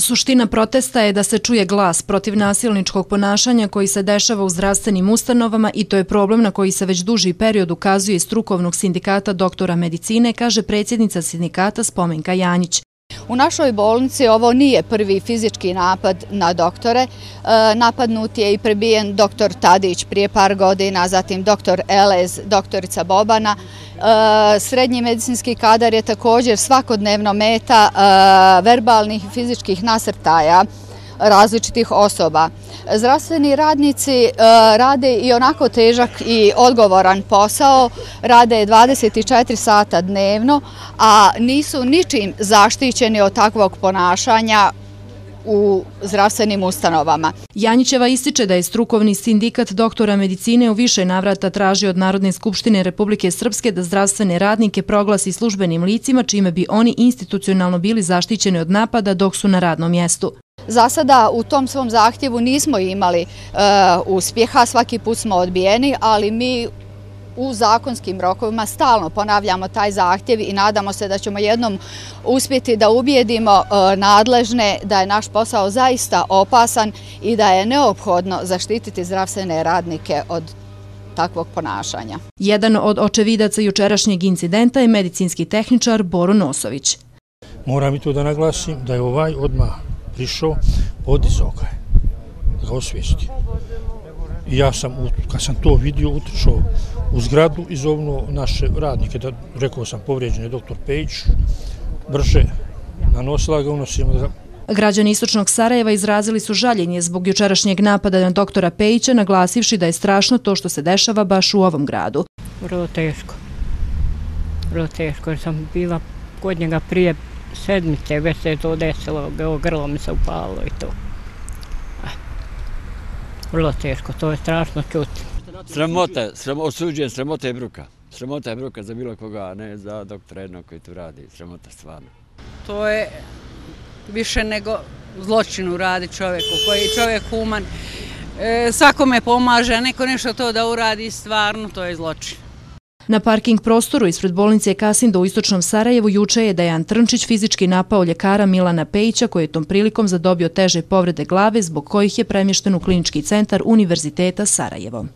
Suština protesta je da se čuje glas protiv nasilničkog ponašanja koji se dešava u zdravstvenim ustanovama i to je problem na koji se već duži period ukazuje iz strukovnog sindikata doktora medicine, kaže predsjednica sindikata Spomenka Janjić. U našoj bolnici ovo nije prvi fizički napad na doktore. Napadnut je i prebijen doktor Tadić prije par godina, zatim doktor Elez, doktorica Bobana. Srednji medicinski kadar je također svakodnevno meta verbalnih i fizičkih nasrtaja različitih osoba. Zdravstveni radnici rade i onako težak i odgovoran posao, rade 24 sata dnevno, a nisu ničim zaštićeni od takvog ponašanja u zdravstvenim ustanovama. Janjićeva ističe da je strukovni sindikat doktora medicine u više navrata tražio od Narodne skupštine Republike Srpske da zdravstvene radnike proglasi službenim licima, čime bi oni institucionalno bili zaštićeni od napada dok su na radnom mjestu. Za sada u tom svom zahtjevu nismo imali uspjeha, svaki put smo odbijeni, ali mi u zakonskim rokovima stalno ponavljamo taj zahtjev i nadamo se da ćemo jednom uspjeti da ubijedimo nadležne da je naš posao zaista opasan i da je neophodno zaštititi zdravstvene radnike od takvog ponašanja. Jedan od očevidaca jučerašnjeg incidenta je medicinski tehničar Boro Nosović. Moram i to da naglasim da je ovaj odmah prišao, podizao ga je, da ga osvijesti. I ja sam, kad sam to vidio, utrčao u zgradu i zovnuo naše radnike, da rekao sam povrijeđen je doktor Pejić, brže nanosila ga, unosimo da... Građani Istočnog Sarajeva izrazili su žaljenje zbog jučerašnjeg napada na doktora Pejića, naglasivši da je strašno to što se dešava baš u ovom gradu. Vrlo teško jer sam bila kod njega prije sedmice, već se je to desilo, grlo mi se upalo i to. Vrlo teško, to je strašno čuti. Osuđujem, sramota je bruka. Sramota je bruka za bilo koga, a ne za doktora jednog koji tu radi. Sramota stvarno. To je više nego zločin uradi čovjeku, koji je čovjek human. Svakome pomaže, a neko nešto to da uradi stvarno, to je zločin. Na parking prostoru ispred bolnice Kasinda u Istočnom Sarajevu juče je Dejan Trnčić fizički napao ljekara Milana Pejića koji je tom prilikom zadobio teže povrede glave zbog kojih je premješten u klinički centar Univerziteta Sarajevo.